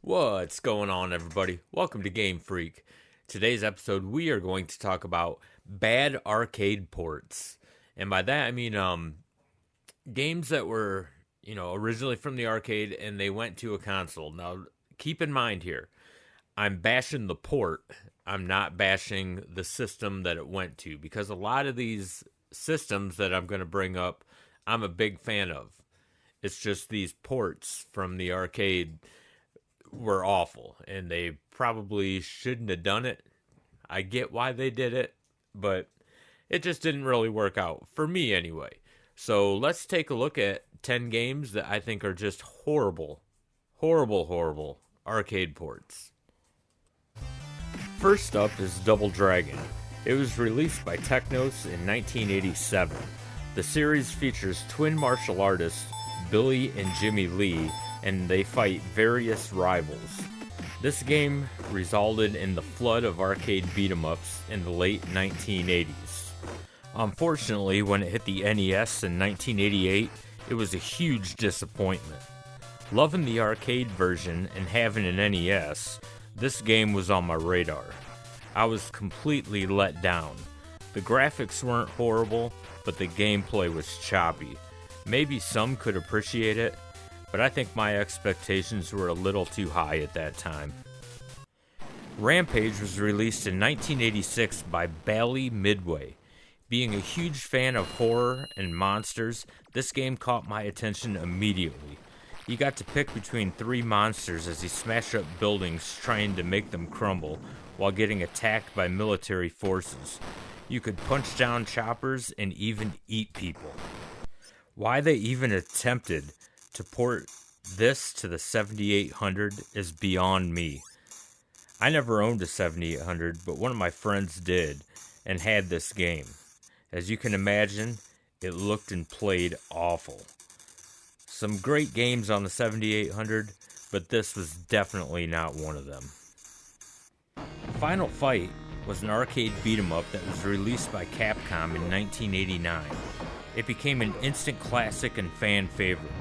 What's going on, everybody? Welcome to GameFreak. Today's episode, we are going to talk about bad arcade ports. And by that, I mean games that were, originally from the arcade and they went to a console. Now, keep in mind here, I'm bashing the port. I'm not bashing the system that it went to, because a lot of these systems that I'm going to bring up, I'm a big fan of. It's just these ports from the arcade were awful, and they probably shouldn't have done it. I get why they did it, but it just didn't really work out, for me anyway. So let's take a look at 10 games that I think are just horrible arcade ports. First up is Double Dragon. It was released by Technos in 1987. The series features twin martial artists Billy and Jimmy Lee, and they fight various rivals. This game resulted in the flood of arcade beat-em-ups in the late 1980s. Unfortunately, when it hit the NES in 1988, it was a huge disappointment. Loving the arcade version and having an NES, this game was on my radar. I was completely let down. The graphics weren't horrible, but the gameplay was choppy. Maybe some could appreciate it, but I think my expectations were a little too high at that time. Rampage was released in 1986 by Bally Midway. Being a huge fan of horror and monsters, this game caught my attention immediately. You got to pick between three monsters as you smash up buildings trying to make them crumble while getting attacked by military forces. You could punch down choppers and even eat people. Why they even attempted to port this to the 7800 is beyond me. I never owned a 7800, but one of my friends did and had this game. As you can imagine, it looked and played awful. Some great games on the 7800, but this was definitely not one of them. Final Fight was an arcade beat-em-up that was released by Capcom in 1989. It became an instant classic and fan favorite.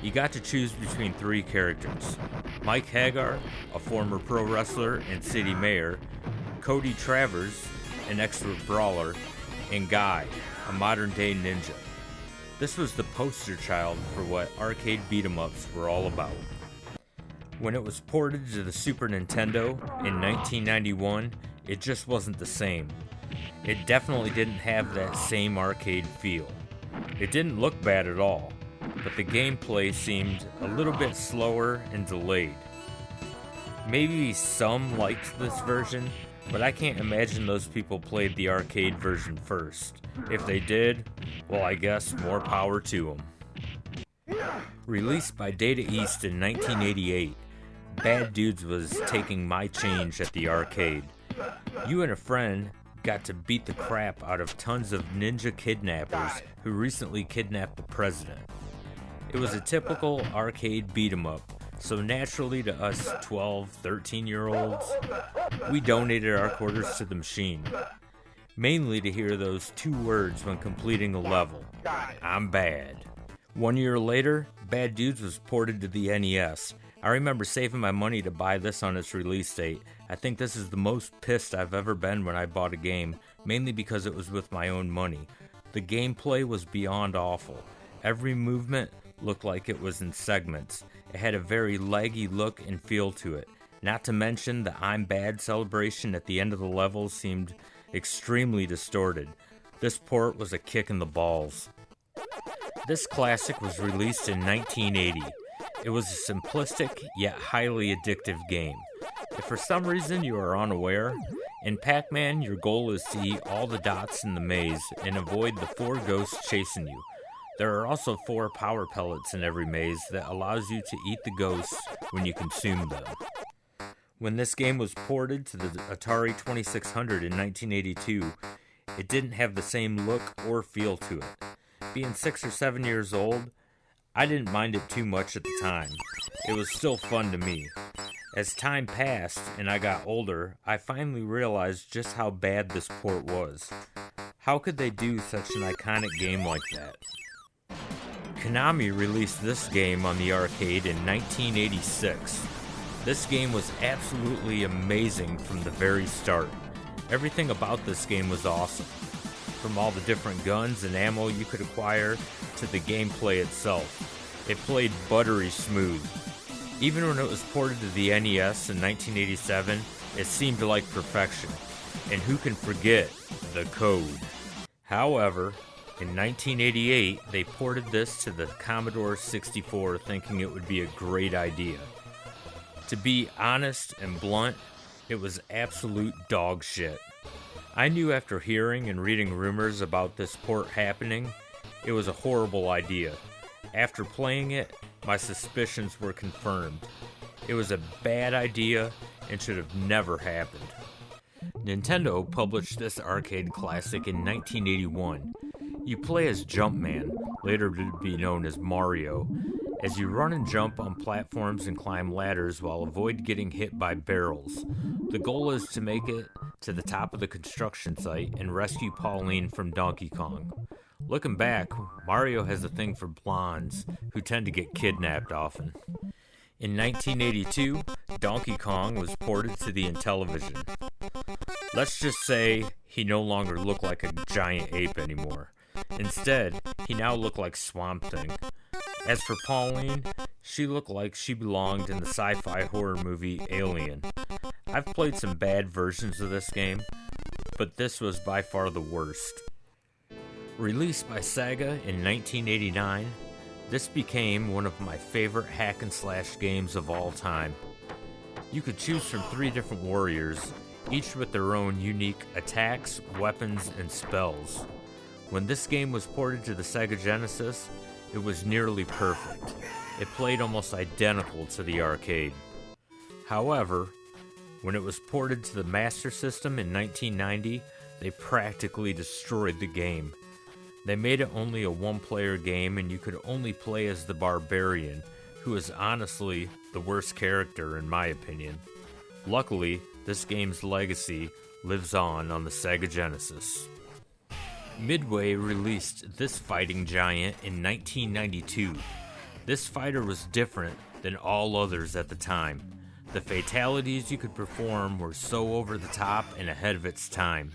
You got to choose between three characters: Mike Hagar, a former pro wrestler and city mayor, Cody Travers, an expert brawler, and Guy, a modern-day ninja. This was the poster child for what arcade beat-em-ups were all about. When it was ported to the Super Nintendo in 1991, it just wasn't the same. It definitely didn't have that same arcade feel. It didn't look bad at all, but the gameplay seemed a little bit slower and delayed. Maybe some liked this version, but I can't imagine those people played the arcade version first. If they did, well, I guess more power to them. Released by Data East in 1988, Bad Dudes was taking my change at the arcade. You and a friend got to beat the crap out of tons of ninja kidnappers who recently kidnapped the president. It was a typical arcade beat-em-up, so naturally to us 12, 13-year-olds, we donated our quarters to the machine, mainly to hear those two words when completing a level: I'm bad. 1 year later, Bad Dudes was ported to the NES. I remember saving my money to buy this on its release date. I think this is the most pissed I've ever been when I bought a game, mainly because it was with my own money. The gameplay was beyond awful. Every movement looked like it was in segments. It had a very laggy look and feel to it. Not to mention the I'm bad celebration at the end of the level seemed extremely distorted. This port was a kick in the balls. This classic was released in 1980. It was a simplistic yet highly addictive game. If for some reason you are unaware, in Pac-Man your goal is to eat all the dots in the maze and avoid the 4 ghosts chasing you. There are also 4 power pellets in every maze that allows you to eat the ghosts when you consume them. When this game was ported to the Atari 2600 in 1982, it didn't have the same look or feel to it. Being 6 or 7 years old, I didn't mind it too much at the time. It was still fun to me. As time passed and I got older, I finally realized just how bad this port was. How could they do such an iconic game like that? Konami released this game on the arcade in 1986. This game was absolutely amazing from the very start. Everything about this game was awesome. From all the different guns and ammo you could acquire to the gameplay itself. It played buttery smooth. Even when it was ported to the NES in 1987, it seemed like perfection. And who can forget the code? However, in 1988, they ported this to the Commodore 64 thinking it would be a great idea. To be honest and blunt, it was absolute dog shit. I knew after hearing and reading rumors about this port happening, it was a horrible idea. After playing it, my suspicions were confirmed. It was a bad idea and should have never happened. Nintendo published this arcade classic in 1981. You play as Jumpman, later to be known as Mario, as you run and jump on platforms and climb ladders while avoid getting hit by barrels. The goal is to make it to the top of the construction site and rescue Pauline from Donkey Kong. Looking back, Mario has a thing for blondes who tend to get kidnapped often. In 1982, Donkey Kong was ported to the Intellivision. Let's just say he no longer looked like a giant ape anymore. Instead, he now looked like Swamp Thing. As for Pauline, she looked like she belonged in the sci-fi horror movie Alien. I've played some bad versions of this game, but this was by far the worst. Released by Sega in 1989, this became one of my favorite hack-and-slash games of all time. You could choose from 3 different warriors, each with their own unique attacks, weapons, and spells. When this game was ported to the Sega Genesis, it was nearly perfect. It played almost identical to the arcade. However, when it was ported to the Master System in 1990, they practically destroyed the game. They made it only a one-player game, and you could only play as the Barbarian, who is honestly the worst character in my opinion. Luckily, this game's legacy lives on the Sega Genesis. Midway released this fighting giant in 1992. This fighter was different than all others at the time. The fatalities you could perform were so over the top and ahead of its time.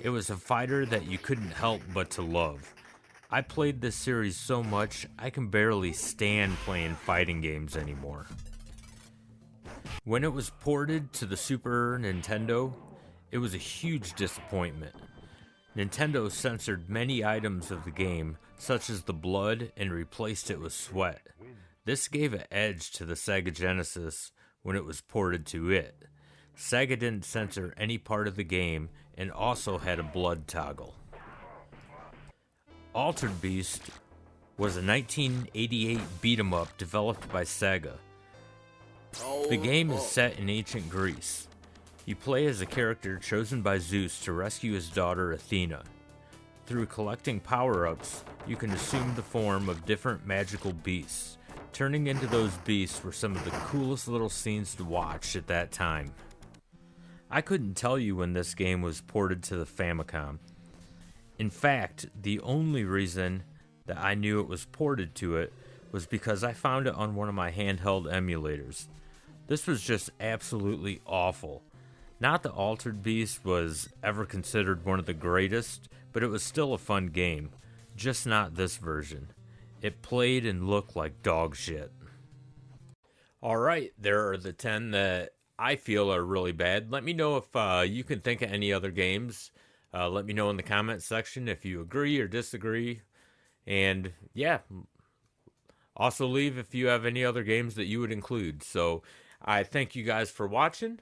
It was a fighter that you couldn't help but to love. I played this series so much, I can barely stand playing fighting games anymore. When it was ported to the Super Nintendo, it was a huge disappointment. Nintendo censored many items of the game, such as the blood, and replaced it with sweat. This gave an edge to the Sega Genesis when it was ported to it. Sega didn't censor any part of the game and also had a blood toggle. Altered Beast was a 1988 beat-em-up developed by Sega. The game is set in ancient Greece. You play as a character chosen by Zeus to rescue his daughter Athena. Through collecting power-ups, you can assume the form of different magical beasts. Turning into those beasts were some of the coolest little scenes to watch at that time. I couldn't tell you when this game was ported to the Famicom. In fact, the only reason that I knew it was ported to it was because I found it on one of my handheld emulators. This was just absolutely awful. Not that Altered Beast was ever considered one of the greatest, but it was still a fun game. Just not this version. It played and looked like dog shit. Alright, there are the 10 that I feel are really bad. Let me know if you can think of any other games. Let me know in the comments section if you agree or disagree. And yeah, also leave if you have any other games that you would include. So I thank you guys for watching.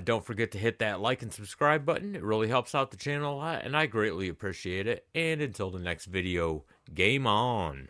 Don't forget to hit that like and subscribe button. It really helps out the channel a lot, and I greatly appreciate it. And until the next video, game on!